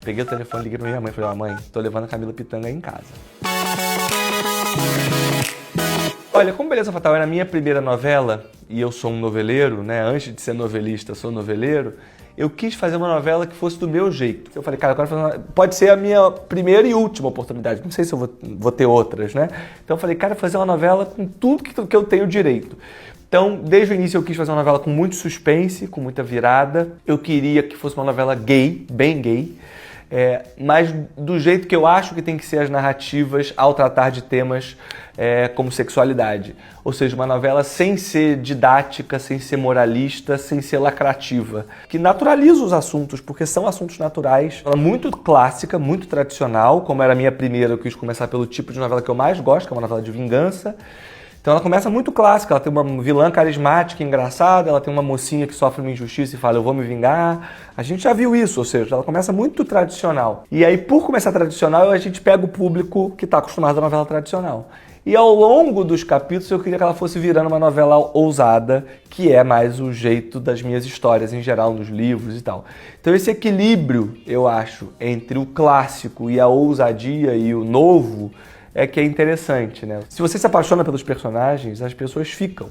Peguei o telefone, liguei pra minha mãe e falei, mãe, tô levando a Camila Pitanga aí em casa. Olha, como Beleza Fatal era a minha primeira novela, e eu sou um noveleiro, né? Antes de ser novelista, sou noveleiro, eu quis fazer uma novela que fosse do meu jeito. Eu falei, cara, pode ser a minha primeira e última oportunidade, não sei se eu vou ter outras, né? Então eu falei, cara, fazer uma novela com tudo que eu tenho direito. Então, desde o início eu quis fazer uma novela com muito suspense, com muita virada. Eu queria que fosse uma novela gay, bem gay, mas do jeito que eu acho que tem que ser as narrativas ao tratar de temas como sexualidade. Ou seja, uma novela sem ser didática, sem ser moralista, sem ser lacrativa. Que naturaliza os assuntos, porque são assuntos naturais. Ela é muito clássica, muito tradicional. Como era a minha primeira, eu quis começar pelo tipo de novela que eu mais gosto, que é uma novela de vingança. Então ela começa muito clássica, ela tem uma vilã carismática, engraçada, ela tem uma mocinha que sofre uma injustiça e fala, eu vou me vingar. A gente já viu isso, ou seja, ela começa muito tradicional. E aí, por começar tradicional, a gente pega o público que está acostumado à novela tradicional. E ao longo dos capítulos, eu queria que ela fosse virando uma novela ousada, que é mais o jeito das minhas histórias, em geral, nos livros e tal. Então esse equilíbrio, eu acho, entre o clássico e a ousadia e o novo, é que é interessante, né? Se você se apaixona pelos personagens, as pessoas ficam.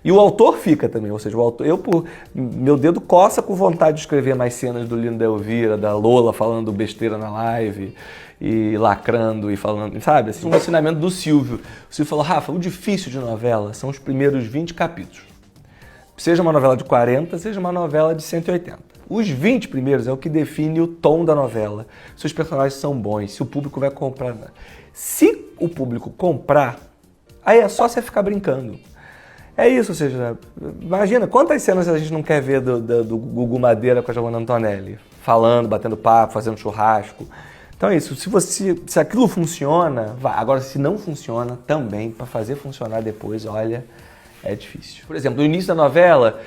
E o autor fica também, ou seja, o autor, meu dedo coça com vontade de escrever mais cenas do Lino da Elvira, da Lola falando besteira na live, e lacrando e falando, sabe? Assim, um ensinamento do Silvio. O Silvio falou, Rafa, o difícil de novela são os primeiros 20 capítulos. Seja uma novela de 40, seja uma novela de 180. Os 20 primeiros é o que define o tom da novela. Se os personagens são bons, se o público vai comprar. Se o público comprar, aí é só você ficar brincando. É isso, ou seja, imagina quantas cenas a gente não quer ver do Gugu Madeira com a Giovanna Antonelli, falando, batendo papo, fazendo churrasco. Então é isso, se aquilo funciona, vai. Agora se não funciona, também, para fazer funcionar depois, olha, é difícil. Por exemplo, no início da novela,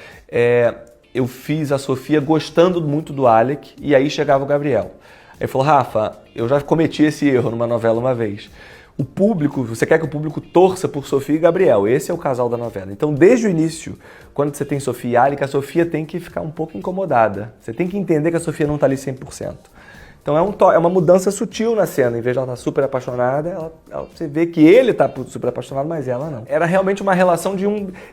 eu fiz a Sofia gostando muito do Alec, e aí chegava o Gabriel. Aí falou, Rafa, eu já cometi esse erro numa novela uma vez. O público, você quer que o público torça por Sofia e Gabriel, esse é o casal da novela. Então, desde o início, quando você tem Sofia e Alec, a Sofia tem que ficar um pouco incomodada. Você tem que entender que a Sofia não está ali 100%. Então é uma mudança sutil na cena, em vez de ela estar super apaixonada, você vê que ele está super apaixonado, mas ela não. Era realmente uma relação de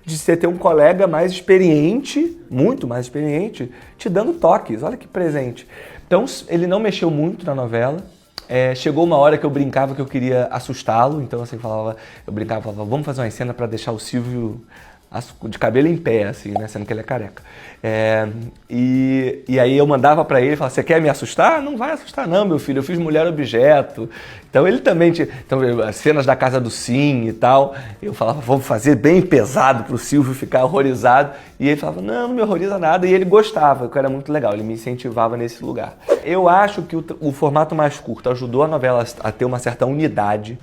você ter um colega mais experiente, muito mais experiente, te dando toques, olha que presente. Então ele não mexeu muito na novela, chegou uma hora que eu brincava que eu queria assustá-lo, então assim, eu brincava, falava, vamos fazer uma cena para deixar o Silvio de cabelo em pé, assim, né, sendo que ele é careca. E aí eu mandava pra ele, falava, você quer me assustar? Não vai assustar não, meu filho, eu fiz mulher objeto. Então ele também tinha, as cenas da casa do Sim e tal, eu falava, vamos fazer bem pesado pro Silvio ficar horrorizado. E ele falava, não me horroriza nada, e ele gostava, que era muito legal, ele me incentivava nesse lugar. Eu acho que o formato mais curto ajudou a novela a ter uma certa unidade,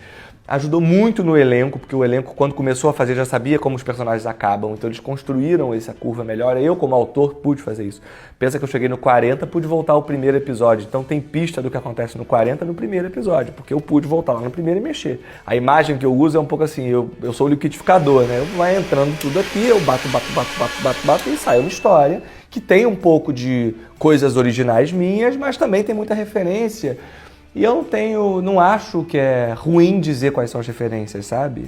ajudou muito no elenco, porque o elenco, quando começou a fazer, já sabia como os personagens acabam, então eles construíram essa curva melhor. Eu, como autor, pude fazer isso. Pensa que eu cheguei no 40, pude voltar ao primeiro episódio, então tem pista do que acontece no 40 no primeiro episódio, porque eu pude voltar lá no primeiro e mexer. A imagem que eu uso é um pouco assim, eu sou o liquidificador, né? Vai entrando tudo aqui, eu bato e sai uma história que tem um pouco de coisas originais minhas, mas também tem muita referência. E eu não acho que é ruim dizer quais são as referências, sabe?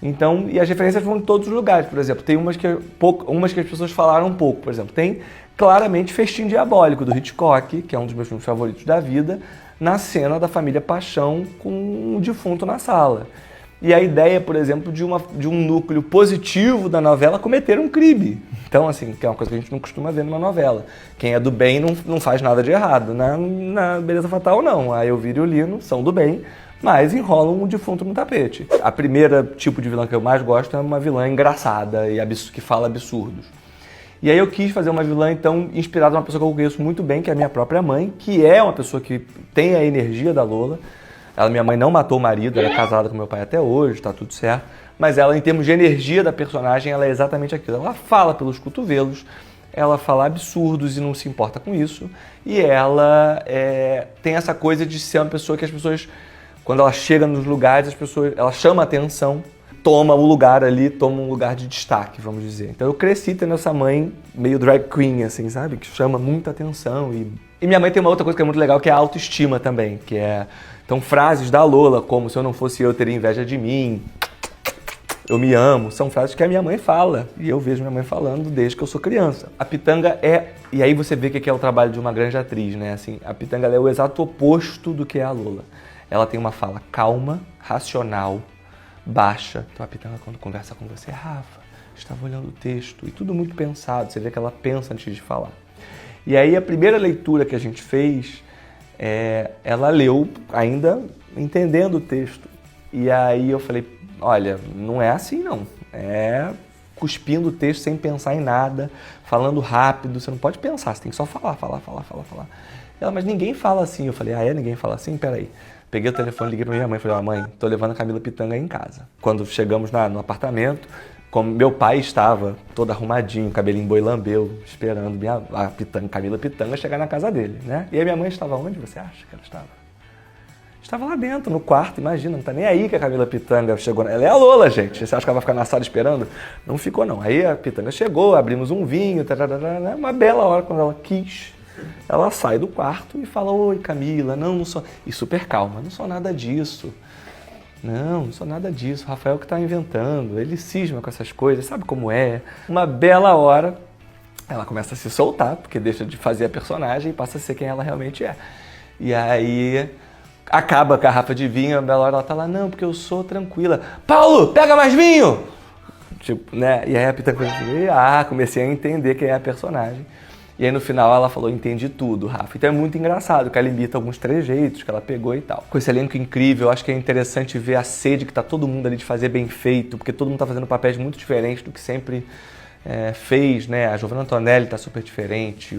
Então, e as referências vão em todos os lugares, por exemplo. Tem umas que as pessoas falaram um pouco, por exemplo. Tem claramente Festim Diabólico, do Hitchcock, que é um dos meus filmes favoritos da vida, na cena da família Paixão com um defunto na sala. E a ideia, por exemplo, de um núcleo positivo da novela cometer um crime. Então, assim, que é uma coisa que a gente não costuma ver numa novela. Quem é do bem não faz nada de errado. Na Beleza Fatal, não. A Elvira e o Lino são do bem, mas enrolam um defunto no tapete. A primeira tipo de vilã que eu mais gosto é uma vilã engraçada e que fala absurdos. E aí eu quis fazer uma vilã, então, inspirada numa pessoa que eu conheço muito bem, que é a minha própria mãe, que é uma pessoa que tem a energia da Lola. Minha mãe não matou o marido, ela é casada com meu pai até hoje, tá tudo certo. Mas ela, em termos de energia da personagem, ela é exatamente aquilo. Ela fala pelos cotovelos, ela fala absurdos e não se importa com isso. E ela tem essa coisa de ser uma pessoa que as pessoas, quando ela chega nos lugares, ela chama atenção toma o lugar ali, toma um lugar de destaque, vamos dizer. Então eu cresci tendo essa mãe meio drag queen, assim, sabe? Que chama muita atenção. E minha mãe tem uma outra coisa que é muito legal, que é a autoestima também, que é... Então frases da Lola, como se eu não fosse eu, teria inveja de mim, eu me amo, são frases que a minha mãe fala. E eu vejo minha mãe falando desde que eu sou criança. A Pitanga é... E aí você vê que é o trabalho de uma grande atriz, né? Assim, a Pitanga é o exato oposto do que é a Lola. Ela tem uma fala calma, racional, baixa. Então a Pitanga, quando conversa com você, Rafa, estava olhando o texto, e tudo muito pensado, você vê que ela pensa antes de falar. E aí a primeira leitura que a gente fez, ela leu ainda entendendo o texto. E aí eu falei, olha, não é assim não, é cuspindo o texto sem pensar em nada, falando rápido, você não pode pensar, você tem que só falar. Ela, mas ninguém fala assim. Eu falei, ninguém fala assim? Peraí. Peguei o telefone, liguei pra minha mãe e falei, mãe, tô levando a Camila Pitanga aí em casa. Quando chegamos no apartamento, como meu pai estava todo arrumadinho, cabelinho boi lambeu, esperando a Camila Pitanga chegar na casa dele, né? E aí minha mãe estava onde, você acha que ela estava? Estava lá dentro, no quarto, imagina, não tá nem aí que a Camila Pitanga chegou. Ela é a Lola, gente. Você acha que ela vai ficar na sala esperando? Não ficou, não. Aí a Pitanga chegou, abrimos um vinho, uma bela hora, quando ela quis, ela sai do quarto e fala, oi, Camila, não sou... E super calma, não sou nada disso. Não sou nada disso, o Rafael que tá inventando, ele cisma com essas coisas, sabe como é? Uma bela hora, ela começa a se soltar, porque deixa de fazer a personagem e passa a ser quem ela realmente é. E aí... acaba a garrafa de vinho, a bela hora ela tá lá, não, porque eu sou tranquila. Paulo, pega mais vinho! Tipo, né? E aí a Pitanga comecei a entender quem é a personagem. E aí no final ela falou, entendi tudo, Rafa. Então é muito engraçado, que ela imita alguns trejeitos que ela pegou e tal. Com esse elenco incrível, eu acho que é interessante ver a sede que tá todo mundo ali de fazer bem feito, porque todo mundo tá fazendo papéis muito diferentes do que sempre fez, né? A Giovanna Antonelli tá super diferente,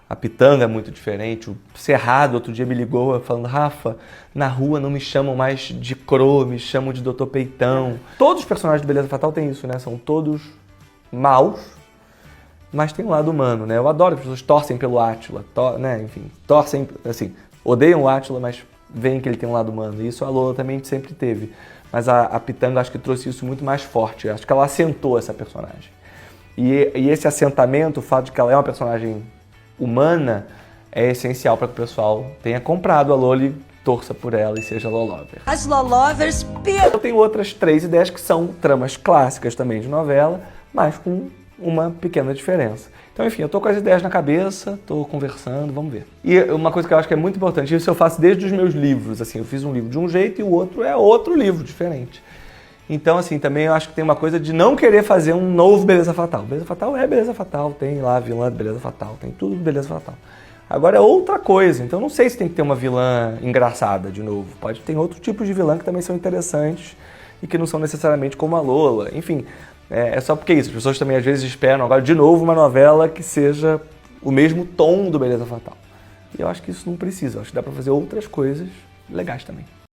a Pitanga é muito diferente, o Cerrado outro dia me ligou falando, Rafa, na rua não me chamam mais de Cro, me chamam de Dr. Peitão. Todos os personagens do Beleza Fatal têm isso, né? São todos maus, mas tem um lado humano, né? Eu adoro que as pessoas torcem pelo Átila, né? Enfim, torcem, assim, odeiam o Átila, mas veem que ele tem um lado humano. E isso a Lola também sempre teve. Mas a Pitanga acho que trouxe isso muito mais forte. Acho que ela assentou essa personagem. E esse assentamento, o fato de que ela é uma personagem humana, é essencial para que o pessoal tenha comprado a Lola e torça por ela e seja Lolover. As Lolovers... Eu tenho outras 3 ideias que são tramas clássicas também de novela, mas com uma pequena diferença. Então, enfim, eu tô com as ideias na cabeça, tô conversando, vamos ver. E uma coisa que eu acho que é muito importante, isso eu faço desde os meus livros, assim, eu fiz um livro de um jeito e o outro é outro livro diferente. Então, assim, também eu acho que tem uma coisa de não querer fazer um novo Beleza Fatal. Beleza Fatal é Beleza Fatal, tem lá a vilã de Beleza Fatal, tem tudo de Beleza Fatal. Agora é outra coisa, então não sei se tem que ter uma vilã engraçada de novo. Pode ter outros tipos de vilã que também são interessantes e que não são necessariamente como a Lola. Enfim, é só porque isso, as pessoas também às vezes esperam agora de novo uma novela que seja o mesmo tom do Beleza Fatal. E eu acho que isso não precisa, eu acho que dá pra fazer outras coisas legais também.